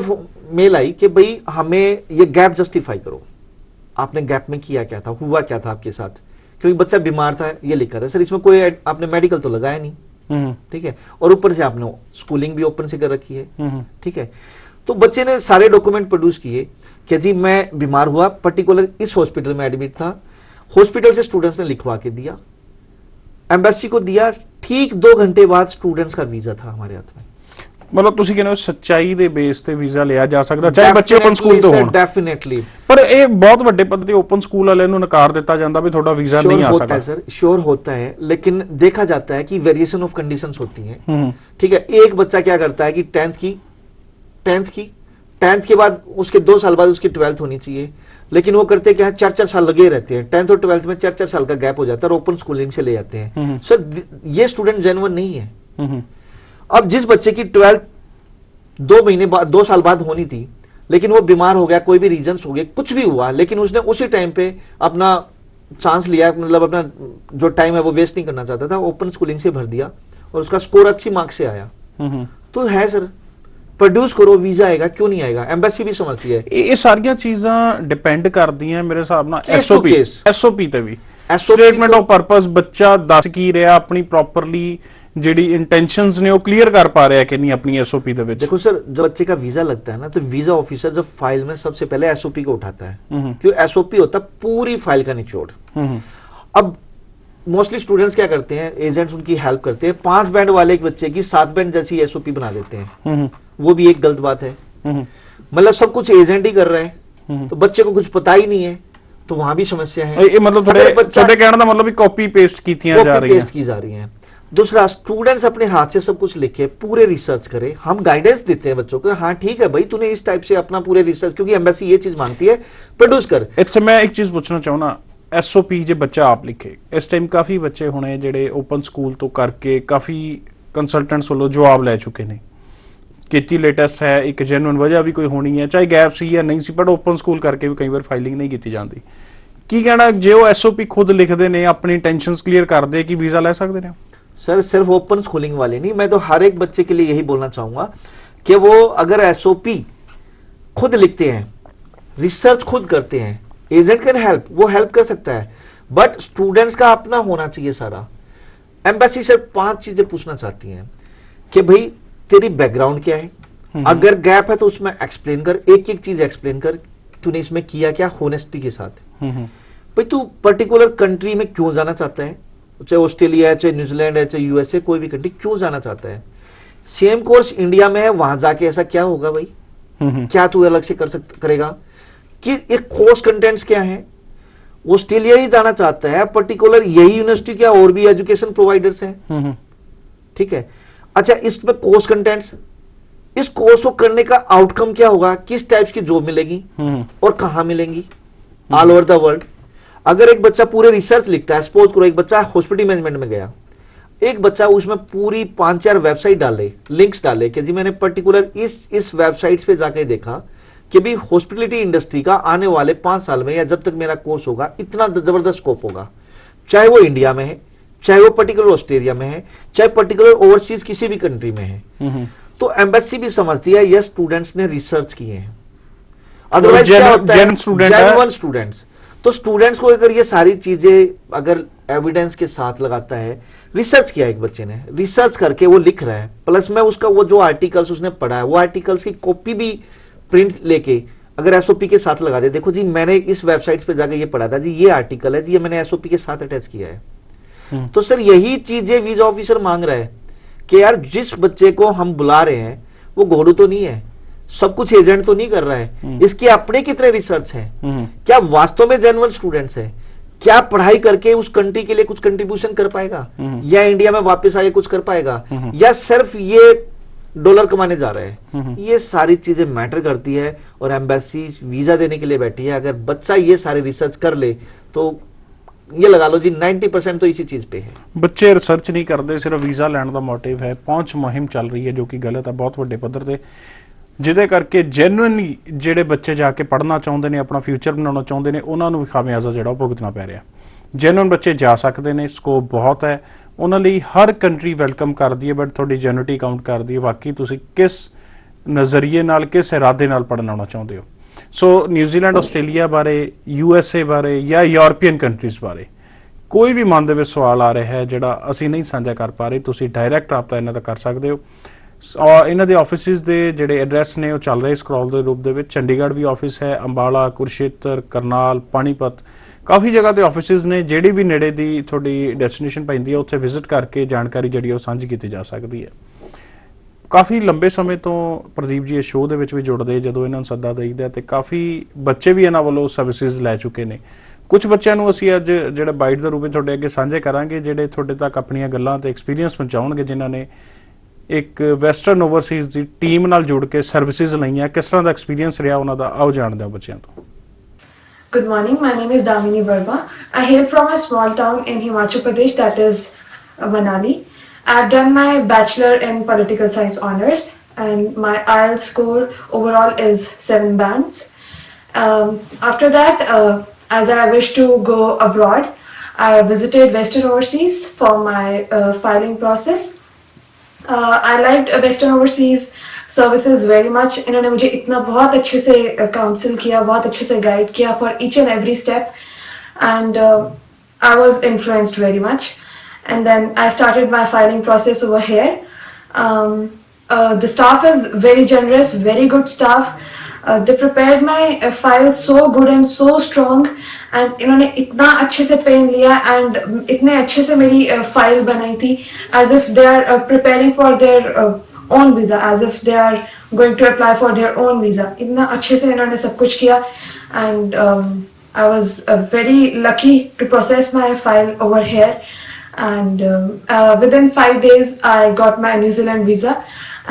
मेल आई कि भाई हमें ये गैप जस्टिफाई करो, आपने गैप में किया क्या था, हुआ क्या था आपके साथ, क्योंकि बच्चा बीमार था, ये लिखा था। सर इसमें कोई आपने मेडिकल तो लगाया नहीं, ठीक है, और ऊपर से आपने स्कूलिंग भी ओपन से कर रखी है, ठीक है। तो बच्चे ने सारे डॉक्यूमेंट प्रोड्यूस किए कि जी मैं बीमार हुआ, पर्टिकुलर इस हॉस्पिटल में एडमिट था, हॉस्पिटल से स्टूडेंट्स ने लिखवा के दिया, एम्बेसी को दिया। ठीक 2 घंटे बाद स्टूडेंट्स का वीजा था हमारे हाथ में। ਮਤਲਬ ਤੁਸੀਂ ਕਹਿੰਦੇ ਹੋ ਸੱਚਾਈ ਦੇ ਬੇਸ ਤੇ ਵੀਜ਼ਾ ਲਿਆ ਜਾ ਸਕਦਾ ਚਾਹੇ ਬੱਚੇ ਓਪਨ ਸਕੂਲ ਤੋਂ ਹੋਣ। डेफिनेटली ਪਰ ਇਹ ਬਹੁਤ ਵੱਡੇ ਪੱਧਰ ਤੇ ਓਪਨ ਸਕੂਲ ਵਾਲਿਆਂ ਨੂੰ ਨਕਾਰ ਦਿੱਤਾ ਜਾਂਦਾ ਵੀ ਤੁਹਾਡਾ ਵੀਜ਼ਾ नहीं आ सकता। सर श्योर होता है, लेकिन देखा जाता है कि वेरिएशन ऑफ कंडीशंस होती हैं। ठीक है, एक बच्चा क्या करता है कि टेंथ के बाद उसके 2 साल बाद उसकी 12th होनी चाहिए, लेकिन वो करते क्या है 4-4 साल लगे रहते हैं, 10th और 12th में 4-4 साल का गैप हो जाता है और ओपन स्कूलिंग से ले जाते हैं। सर ये स्टूडेंट जेन्युइन नहीं है। अब जिस बच्चे की 12th 2 महीने बाद 2 साल बाद होनी थी, लेकिन वो बीमार हो गया, कोई भी रीजंस हो गए, कुछ भी हुआ, लेकिन उसने उसी टाइम पे अपना चांस लिया, मतलब अपना जो टाइम है वो वेस्ट नहीं करना चाहता था, ओपन स्कूलिंग से भर दिया और उसका स्कोर अच्छी मार्क्स से आया। तो है सर, प्रोड्यूस करो, वीजा आएगा, क्यों नहीं आएगा? एम्बेसी भी समझती है। ਇਹ ਸਾਰੀਆਂ ਚੀਜ਼ਾਂ ਡਿਪੈਂਡ ਕਰਦੀਆਂ ਮੇਰੇ ਹਿਸਾਬ ਨਾਲ Case to case। ਐਸਓਪੀ ਤੇ ਵੀ। SOP ਸਟੇਟਮੈਂਟ ਤੋਂ- ਆਫ ਪਰਪਸ ਬੱਚਾ ਦੱਸ ਕੀ ਰਿਹਾ, ਆਪਣੀ ਪ੍ਰੋਪਰਲੀ ਜਿਹੜੀ ਇੰਟੈਂਸ਼ਨਸ ਨੇ ਉਹ ਕਲੀਅਰ ਕਰ ਪਾ ਰਿਹਾ ਕਿ नहीं अपनी एसओपी ਦੇ ਵਿੱਚ। देखो सर, जब बच्चे का वीजा लगता है ना, तो वीजा ऑफिसर जब फाइल में सबसे पहले एसओपी को उठाता है, क्यों? एसओपी होता है पूरी फाइल का निचोड़। अब मोस्टली स्टूडेंट्स क्या करते हैं, एजेंट्स उनकी हेल्प करते हैं, 5 बैंड वाले एक बच्चे की 7 बैंड जैसी एसओपी बना देते हैं। वो भी एक गलत बात है। मतलब सब कुछ एजेंट ही कर रहा है, तो बच्चे को कुछ पता ही नहीं है, तो वहां भी समस्या है। ਇਹ ਮਤਲਬ ਤੁਹਾਡੇ ਕਹਿਣ ਦਾ ਮਤਲਬ ਵੀ ਕਾਪੀ ਪੇਸਟ ਕੀਤੀਆਂ ਜਾ ਰਹੀਆਂ। पेस्ट की जा रही हैं। दूसरा, स्टूडेंट्स अपने हाथ से सब कुछ लिखे, पूरे रिसर्च करे, हम गाइडेंस देते हैं बच्चों को, हाँ ठीक है भाई तूने इस टाइप से अपना पूरे रिसर्च, क्योंकि एम्बेसी ये चीज मांगती है, प्रोड्यूस कर। ਇੱਥੇ ਮੈਂ ਇੱਕ ਚੀਜ਼ ਪੁੱਛਣਾ ਚਾਹੁੰਦਾ, ਐਸਓਪੀ ਜੇ ਬੱਚਾ ਆਪ ਲਿਖੇ, ਇਸ ਟਾਈਮ ਕਾਫੀ ਬੱਚੇ ਹੋਣੇ ਜਿਹੜੇ ਓਪਨ ਸਕੂਲ ਤੋਂ ਕਰਕੇ ਕਾਫੀ ਕੰਸਲਟੈਂਟਸ ਵੱਲੋਂ ਜਵਾਬ ਲੈ ਚੁੱਕੇ ਨੇ ਕੀਤੀ ਲੇਟੈਸਟ ਹੈ, ਇੱਕ ਜੈਨੂਇਨ ਵਜ੍ਹਾ ਵੀ ਕੋਈ ਹੋਣੀ ਹੈ, ਚਾਹੇ ਗੈਪ ਸੀ ਜਾਂ ਨਹੀਂ ਸੀ, ਬਟ ਓਪਨ ਸਕੂਲ ਕਰਕੇ ਵੀ ਕਈ ਵਾਰ ਫਾਈਲਿੰਗ ਨਹੀਂ ਕੀਤੀ ਜਾਂਦੀ। ਕੀ ਕਹਿਣਾ, ਜੇ ਉਹ ਐਸਓਪੀ ਖੁਦ ਲਿਖਦੇ ਨੇ, ਆਪਣੀ ਟੈਨਸ਼ਨਸ ਕਲੀਅਰ ਕਰਦੇ, ਕਿ ਵੀਜ਼ਾ ਲੈ ਸਕਦੇ ਨੇ? सर सिर्फ ओपन स्कूलिंग वाले नहीं, मैं तो हर एक बच्चे के लिए यही बोलना चाहूंगा कि वो अगर एसओपी खुद लिखते हैं, रिसर्च खुद करते हैं, एजेंट कैन हेल्प, वो हेल्प कर सकता है, बट स्टूडेंट्स का अपना होना चाहिए सारा। एम्बेसी से 5 चीजें पूछना चाहती हैं कि भाई तेरी बैकग्राउंड क्या है, अगर गैप है तो उसमें एक्सप्लेन कर, एक एक चीज एक्सप्लेन कर, तूने इसमें किया क्या, होनेस्टी के साथ। भाई तू पर्टिकुलर कंट्री में क्यों जाना चाहता है, चाहे ऑस्ट्रेलिया है, चाहे न्यूजीलैंड है, चाहे यूएसए, कोई भी कंट्री क्यों जाना चाहता है? सेम कोर्स इंडिया में है, वहां जाके ऐसा क्या होगा भाई? क्या तू अलग से करेगा? कि एक कोर्स कंटेंट्स क्या है? ऑस्ट्रेलिया ही जाना चाहता है पर्टिकुलर, यही यूनिवर्सिटी क्या और भी एजुकेशन प्रोवाइडर्स हैं, ठीक है। अच्छा, इसमें कोर्स कंटेंट्स, इस कोर्स को करने का आउटकम क्या होगा, किस टाइप की जॉब मिलेगी और कहां मिलेंगी ऑल ओवर द वर्ल्ड। अगर एक बच्चा पूरे रिसर्च लिखता है, सपोज करो एक बच्चा हॉस्पिटल मैनेजमेंट में गया, एक बच्चा उसमें पूरी 5-4 वेबसाइट डाले, लिंक्स डाले कि जी मैंने पर्टिकुलर इस वेबसाइट्स पे जाके देखा कि भी हॉस्पिटलिटी इंडस्ट्री का आने वाले 5 साल में या जब तक मेरा कोर्स होगा इतना जबरदस्त स्कोप होगा, चाहे वो इंडिया में है, चाहे वो पर्टिकुलर ऑस्ट्रेलिया में है, चाहे पर्टिकुलर ओवरसीज किसी भी कंट्री में है। तो एम्बेसी भी समझती है ये स्टूडेंट्स ने रिसर्च किए हैं, अदरवाइज क्या होता है, जेन्युइन स्टूडेंट्स। तो स्टूडेंट्स को अगर ये सारी चीजें अगर एविडेंस के साथ लगाता है, रिसर्च किया एक बच्चे ने, रिसर्च करके वो लिख रहा है, प्लस में उसका वो जो आर्टिकल्स उसने पढ़ा है, वो आर्टिकल्स की कॉपी भी प्रिंट लेके अगर एसओपी के साथ लगा दे, देखो जी मैंने इस वेबसाइट पे जाकर ये पढ़ा था जी, ये आर्टिकल है जी, ये मैंने एसओपी के साथ अटैच किया है। तो सर यही चीजें वीजा ऑफिसर मांग रहा है कि यार जिस बच्चे को हम बुला रहे हैं वो घोड़ू तो नहीं है, सब कुछ एजेंट तो नहीं कर रहा है, इसके अपने कितने रिसर्च है, क्या वास्तव में जेन्युइन स्टूडेंट्स है, क्या पढ़ाई करके उस कंट्री के लिए कुछ कंट्रीब्यूशन कर पाएगा, या इंडिया में वापस आके कुछ कर पाएगा, या सिर्फ ये डॉलर कमाने जा रहा है। ये सारी चीजें मैटर करती है और एम्बेसी वीजा देने के लिए बैठी है। अगर बच्चा ये सारे रिसर्च कर ले तो ये लगा लो जी 90% तो इसी चीज पे है। ਬੱਚੇ ਰਿਸਰਚ ਨਹੀਂ ਕਰਦੇ, ਸਿਰਫ ਵੀਜ਼ਾ ਲੈਣ ਦਾ ਮੋਟਿਵ ਹੈ। ਪਹੁੰਚ ਮੁਹਿੰਮ ਚੱਲ ਰਹੀ ਹੈ ਜੋ ਕਿ ਗਲਤ ਹੈ ਬਹੁਤ ਵੱਡੇ ਪੱਧਰ ਤੇ, ਜਿਹਦੇ ਕਰਕੇ ਜੈਨੂਇਨਲੀ ਜਿਹੜੇ ਬੱਚੇ ਜਾ ਕੇ ਪੜ੍ਹਨਾ ਚਾਹੁੰਦੇ ਨੇ, ਆਪਣਾ ਫਿਊਚਰ ਬਣਾਉਣਾ ਚਾਹੁੰਦੇ ਨੇ, ਉਹਨਾਂ ਨੂੰ ਵੀ ਖਾਮਿਆਜ਼ਾ ਜਿਹੜਾ ਉਹ ਭੁਗਤਣਾ ਪੈ ਰਿਹਾ। ਜੈਨੂਇਨ ਬੱਚੇ ਜਾ ਸਕਦੇ ਨੇ, ਸਕੋਪ ਬਹੁਤ ਹੈ, ਉਹਨਾਂ ਲਈ ਹਰ ਕੰਟਰੀ ਵੈਲਕਮ ਕਰਦੀ ਹੈ, ਬਟ ਤੁਹਾਡੀ ਜੈਨੂਇਨਿਟੀ ਕਾਊਂਟ ਕਰਦੀ ਹੈ, ਬਾਕੀ ਤੁਸੀਂ ਕਿਸ ਨਜ਼ਰੀਏ ਨਾਲ, ਕਿਸ ਇਰਾਦੇ ਨਾਲ ਪੜ੍ਹਨ ਆਉਣਾ ਚਾਹੁੰਦੇ ਹੋ। ਸੋ ਨਿਊਜ਼ੀਲੈਂਡ, ਆਸਟ੍ਰੇਲੀਆ ਬਾਰੇ, USA ਬਾਰੇ ਜਾਂ ਯੂਰਪੀਅਨ ਕੰਟਰੀਜ਼ ਬਾਰੇ ਕੋਈ ਵੀ ਮਨ ਦੇ ਵਿੱਚ ਸਵਾਲ ਆ ਰਿਹਾ ਹੈ ਜਿਹੜਾ ਅਸੀਂ ਨਹੀਂ ਸਾਂਝਾ ਕਰ ਪਾ ਰਹੇ, ਤੁਸੀਂ ਡਾਇਰੈਕਟ ਰਾਬਤਾ ਇਹਨਾਂ ਦਾ ਕਰ ਸਕਦੇ ਹੋ। ਇਹਨਾਂ ਦੇ ਆਫਿਸਿਸ ਦੇ ਜਿਹੜੇ ਐਡਰੈਸ ਨੇ ਉਹ ਚੱਲ ਰਹੇ ਸਕਰੋਲ ਦੇ ਰੂਪ ਦੇ ਵਿੱਚ। ਚੰਡੀਗੜ੍ਹ ਵੀ ਆਫਿਸ ਹੈ, ਅੰਬਾਲਾ, ਕੁਰਸ਼ੇਤਰ, ਕਰਨਾਲ, ਪਾਣੀਪਤ, ਕਾਫੀ ਜਗ੍ਹਾ ਤੇ ਆਫਿਸਿਸ ਨੇ। ਜਿਹੜੀ ਵੀ ਨੇੜੇ ਦੀ ਤੁਹਾਡੀ ਡੈਸਟੀਨੇਸ਼ਨ ਪੈਂਦੀ ਹੈ ਉੱਥੇ ਵਿਜ਼ਿਟ ਕਰਕੇ ਜਾਣਕਾਰੀ ਜਿਹੜੀ ਉਹ ਸਾਂਝੀ ਕੀਤੀ ਜਾ ਸਕਦੀ ਹੈ। ਕਾਫੀ ਲੰਬੇ ਸਮੇਂ ਤੋਂ ਪ੍ਰਦੀਪ ਜੀ ਇਸ ਸ਼ੋਅ ਦੇ ਵਿੱਚ ਵੀ ਜੁੜਦੇ ਜਦੋਂ ਇਹਨਾਂ ਨੂੰ ਸੱਦਾ ਦੇਈਦਾ ਤੇ ਕਾਫੀ ਬੱਚੇ ਵੀ ਇਹਨਾਂ ਵੱਲੋਂ ਸਰਵਿਸਿਜ਼ ਲੈ ਚੁੱਕੇ ਨੇ। ਕੁਝ ਬੱਚਿਆਂ ਨੂੰ ਅਸੀਂ ਅੱਜ ਜਿਹੜਾ ਬਾਈਟ ਦੇ ਰੂਪ ਵਿੱਚ ਤੁਹਾਡੇ ਅੱਗੇ ਸਾਂਝੇ ਕਰਾਂਗੇ ਜਿਹੜੇ ਤੁਹਾਡੇ ਤੱਕ ਆਪਣੀਆਂ ਗੱਲਾਂ ਤੇ ਐਕਸਪੀਰੀਅੰਸ ਪਹੁੰਚਾਉਣਗੇ ਜਿਨ੍ਹਾਂ ਨੇ ਇੱਕ ਵੈਸਟਰਨ ਓਵਰਸੀਜ਼ ਦੀ ਟੀਮ ਨਾਲ ਜੁੜ ਕੇ ਸਰਵਿਸਿਜ਼ ਲਈਆਂ। ਕਿਸ ਤਰ੍ਹਾਂ ਦਾ ਐਕਸਪੀਰੀਅੰਸ ਰਿਹਾ ਉਹਨਾਂ ਦਾ, ਆਓ ਜਾਣਦੇ ਹਾਂ ਬੱਚਿਆਂ ਤੋਂ। Good morning, my name is Damini Verma. I hail from a small town in Himachal Pradesh, that is Manali. I've done my bachelor in political science honors and my IELTS score overall is 7 bands. After that, as I wish to go abroad, I visited Western Overseas for my filing process. I liked Western Overseas services very much. इन्होंने मुझे इतना बहुत अच्छे से council किया, बहुत अच्छे से गाइड किया for each and every step and I was influenced very much and then I started my filing process over here. The staff is very generous, very good staff. They prepared my file so good and so strong and इन्होंने इतना अच्छे से pen लिया and इतने अच्छे से मेरी file बनाई थी as if they are preparing for their own visa, as if they are going to apply for their own visa. इतना अच्छे से इन्होंने सब कुछ किया and I was very lucky to process my file over here and within 5 days I got my New Zealand visa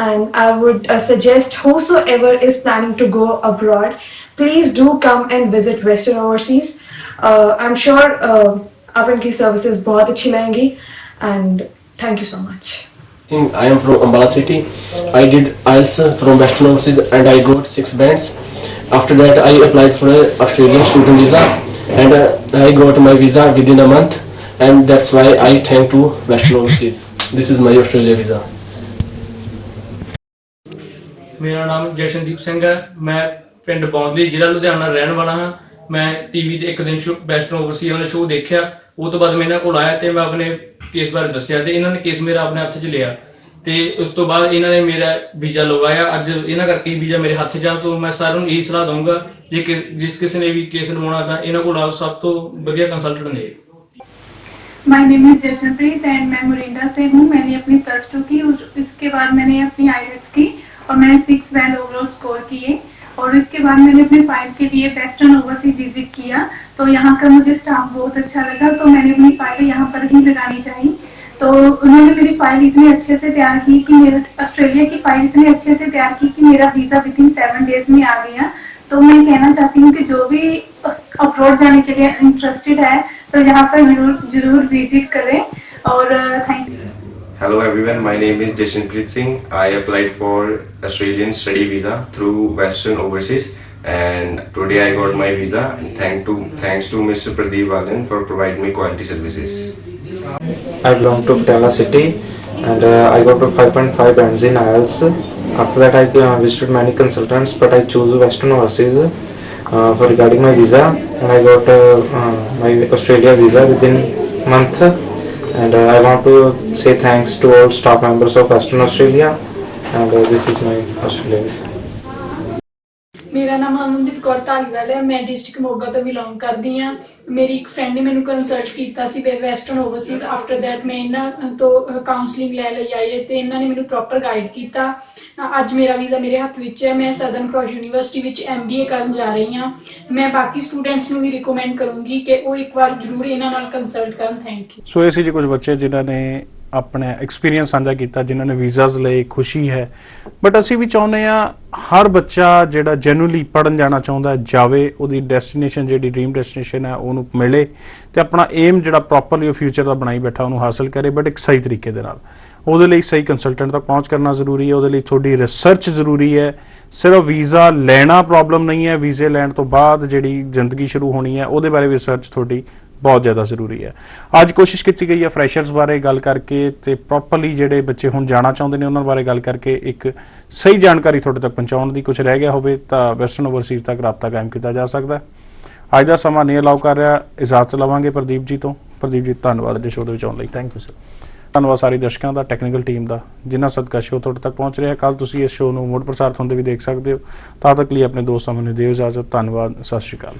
and I would suggest whosoever is planning to go abroad, please do come and visit Western Overseas. I'm sure आप इनकी services बहुत अच्छी लगेंगी and thank you so much. I am from Ambala city. I did IELTS from Western Overseas and I got 6 bands. After that I applied for an Australian student visa and I got my visa within a month and that's why I thank to Western Overseas. This is my Australia visa. ਮੇਰਾ ਨਾਮ ਜਸ਼ਨਦੀਪ ਸਿੰਘ ਹੈ। ਮੈਂ ਪਿੰਡ ਬੌਂਦਲੀ ਜ਼ਿਲ੍ਹਾ ਲੁਧਿਆਣਾ ਰਹਿਣ ਵਾਲਾ ਹਾਂ। ਮੈਂ ਟੀਵੀ ਤੇ ਇੱਕ ਦਿਨ ਵੈਸਟਰਨ ਓਵਰਸੀਜ਼ ਦਾ ਸ਼ੋਅ ਦੇਖਿਆ। ਉਹ ਤੋਂ ਬਾਅਦ ਮੈਂ ਇਹਨਾਂ ਕੋਲ ਆਇਆ ਤੇ ਮੈਂ ਆਪਣੇ ਕੇਸ ਬਾਰੇ ਦੱਸਿਆ ਤੇ ਇਹਨਾਂ ਨੇ ਕੇਸ ਮੇਰਾ ਆਪਣੇ ਹੱਥ 'ਚ ਲਿਆ ਤੇ ਉਸ ਤੋਂ ਬਾਅਦ ਇਹਨਾਂ ਨੇ ਮੇਰਾ ਵੀਜ਼ਾ ਲਗਵਾਇਆ। ਅੱਜ ਇਹਨਾਂ ਕਰਕੇ ਵੀਜ਼ਾ ਮੇਰੇ ਹੱਥ 'ਚ ਆ। ਤੋਂ ਮੈਂ ਸਾਰਿਆਂ ਨੂੰ ਇਹੀ ਸਲਾਹ ਦਊਂਗਾ ਜੇ ਜਿਸ ਕਿਸੇ ਨੇ ਵੀ ਕੇਸ ਲਵਾਉਣਾ ਤਾਂ ਇਹਨਾਂ ਕੋਲ ਆਓ, ਸਭ ਤੋਂ ਵਧੀਆ कंसल्टेंट ने। My name is Jashanpreet and मैं मोरिंडा से हूँ। मैंने अपनी +2 की, इसके बाद मैंने अपनी IELTS की और मैंने 6 बैंड ओवरऑल स्कोर किए और इसके बाद मैंने अपनी फाइल के लिए वेस्टर्न ओवरसीज विजिट किया। तो यहाँ का मुझे स्टाफ बहुत अच्छा लगा तो मैंने अपनी फाइल यहाँ पर ही लगानी चाहिए। तो उन्होंने मेरी फाइल इतने अच्छे से तैयार की कि मेरे ऑस्ट्रेलिया की फाइल इतने अच्छे से तैयार की कि मेरा वीज़ा विदिन 7 डेज में आ गया। तो मैं कहना चाहती हूँ कि जो भी अब्रॉड जाने के लिए इंटरेस्टेड है तो यहाँ पर जरूर विजिट करें और thank you. Hello everyone, my name is Jashanpreet Singh. I applied for Australian study visa through Western Overseas and today I got my visa and thanks to Mr. Pradeep Walan for providing me quality services. I belong to Patala city and I got to 5.5 bands in IELTS. After that I visited many consultants but I chose Western Overseas for regarding my visa and I got my Australia visa within a month. And I want to say thanks to all staff members of Western Australia and this is my Australia visa. ਮੇਰਾ ਨਾਮ ਅਮਨਦੀਪ ਕੌਰ ਧਾਲੀਵਾਲ ਹੈ। ਮੈਂ district Moga ਤੋਂ belong ਕਰਦੀ ਹਾਂ। ਮੇਰੀ ਇੱਕ friend ਨੇ ਮੈਨੂੰ ਕੰਸਲਟ ਕੀਤਾ ਸੀ ਵੈਸਟਰਨ ਓਵਰਸੀਜ਼। ਆਫਟਰ ਦੈਟ ਮੈਂ ਇਹਨਾਂ ਤੋਂ ਕਾਉਂਸਲਿੰਗ ਲੈ ਲਈ ਆਈ ਹੈ ਤੇ ਇਹਨਾਂ ਨੇ ਮੈਨੂੰ ਪ੍ਰੋਪਰ ਗਾਈਡ ਕੀਤਾ। ਅੱਜ ਮੇਰਾ ਵੀਜ਼ਾ ਮੇਰੇ ਹੱਥ ਵਿੱਚ ਹੈ। ਮੈਂ ਸਦਰਨ ਕ੍ਰਾਸ ਯੂਨੀਵਰਸਿਟੀ ਵਿੱਚ MBA ਕਰਨ ਜਾ ਰਹੀ ਹਾਂ। ਮੈਂ ਬਾਕੀ ਸਟੂਡੈਂਟਸ ਨੂੰ ਵੀ ਰਿਕਮੈਂਡ ਕਰੂੰਗੀ ਕਿ ਉਹ ਇੱਕ ਵਾਰ ਜ਼ਰੂਰ ਇਹਨਾਂ ਨਾਲ ਕੰਸਲਟ ਕਰਨ। Thank you. ਸੋ ਇਹ ਸੀ ਜੀ ਕੁਝ ਬੱਚੇ ਜਿਨ੍ਹਾਂ ਨੇ ਆਪਣੇ ਐਕਸਪੀਰੀਅੰਸ ਸਾਂਝਾ ਕੀਤਾ, ਜਿਨ੍ਹਾਂ ਨੇ ਵੀਜ਼ਾਸ ਲਏ। ਖੁਸ਼ੀ ਹੈ ਬਟ ਅਸੀਂ ਵੀ ਚਾਹੁੰਦੇ ਹਾਂ ਹਰ ਬੱਚਾ ਜਿਹੜਾ ਜੈਨੂਅਲੀ ਪੜ੍ਹਨ ਜਾਣਾ ਚਾਹੁੰਦਾ ਜਾਵੇ, ਉਹਦੀ ਡੈਸਟੀਨੇਸ਼ਨ ਜਿਹੜੀ ਡ੍ਰੀਮ ਡੈਸਟੀਨੇਸ਼ਨ ਹੈ ਉਹਨੂੰ ਮਿਲੇ ਤੇ ਆਪਣਾ ਏਮ ਜਿਹੜਾ ਪ੍ਰੋਪਰਲੀ ਉਹ ਫਿਊਚਰ ਦਾ ਬਣਾਈ ਬੈਠਾ ਉਹਨੂੰ ਹਾਸਲ ਕਰੇ ਬਟ ਇੱਕ ਸਹੀ ਤਰੀਕੇ ਦੇ ਨਾਲ। ਉਹਦੇ ਲਈ ਸਹੀ ਕੰਸਲਟੈਂਟ ਤੱਕ ਪਹੁੰਚ ਕਰਨਾ ਜ਼ਰੂਰੀ ਹੈ। ਉਹਦੇ ਲਈ ਤੁਹਾਡੀ ਰਿਸਰਚ ਜ਼ਰੂਰੀ ਹੈ। ਸਿਰਫ ਵੀਜ਼ਾ ਲੈਣਾ ਪ੍ਰੋਬਲਮ ਨਹੀਂ ਹੈ, ਵੀਜ਼ੇ ਲੈਣ ਤੋਂ ਬਾਅਦ ਜਿਹੜੀ ਜ਼ਿੰਦਗੀ ਸ਼ੁਰੂ ਹੋਣੀ ਹੈ ਉਹਦੇ ਬਾਰੇ ਵੀ ਰਿਸਰਚ ਤੁਹਾਡੀ ਬਹੁਤ ਜ਼ਿਆਦਾ ਜ਼ਰੂਰੀ ਹੈ। ਅੱਜ ਕੋਸ਼ਿਸ਼ ਕੀਤੀ ਗਈ ਹੈ ਫਰੈਸ਼ਰਸ ਬਾਰੇ ਗੱਲ ਕਰਕੇ ਤੇ ਪ੍ਰੋਪਰਲੀ ਜਿਹੜੇ ਬੱਚੇ ਹੁਣ ਜਾਣਾ ਚਾਹੁੰਦੇ ਨੇ ਉਹਨਾਂ ਬਾਰੇ ਗੱਲ ਕਰਕੇ ਇੱਕ ਸਹੀ ਜਾਣਕਾਰੀ ਤੁਹਾਡੇ ਤੱਕ ਪਹੁੰਚਾਉਣ ਦੀ। ਕੁਝ ਰਹਿ ਗਿਆ ਹੋਵੇ ਤਾਂ ਵੈਸਟਰਨ ਓਵਰਸੀਜ਼ ਤੱਕ ਰਾਬਤਾ ਕਾਇਮ ਕੀਤਾ ਜਾ ਸਕਦਾ ਹੈ। ਅੱਜ ਦਾ ਸਮਾਂ ਨਹੀਂ ਅਲਾਉ ਕਰ ਰਿਹਾ, ਇਜਾਜ਼ਤ ਲਵਾਂਗੇ ਪ੍ਰਦੀਪ ਜੀ ਤੋਂ। ਪ੍ਰਦੀਪ ਜੀ ਧੰਨਵਾਦ ਦੇ ਸ਼ੋਅ ਦੇ ਵਿੱਚ ਆਉਣ ਲਈ। Thank you sir. ਧੰਨਵਾਦ ਸਾਰੇ ਦਰਸ਼ਕਾਂ ਦਾ, ਟੈਕਨੀਕਲ ਟੀਮ ਦਾ ਜਿਨ੍ਹਾਂ ਸਦਕਾ ਸ਼ੋਅ ਤੁਹਾਡੇ ਤੱਕ ਪਹੁੰਚ ਰਿਹਾ। ਕੱਲ ਤੁਸੀਂ ਇਸ ਸ਼ੋਅ ਨੂੰ ਮੁੜ ਪ੍ਰਸਾਰਿਤ ਹੁੰਦੇ ਵੀ ਦੇਖ ਸਕਦੇ ਹੋ। ਤਦ ਤੱਕ ਲਈ ਆਪਣੇ ਦੋਸਤਾਂ ਨੂੰ ਦਿਓ ਇਜਾਜ਼ਤ। ਧੰਨਵਾਦ, ਸਤਿ ਸ਼੍ਰੀ ਅਕਾਲ।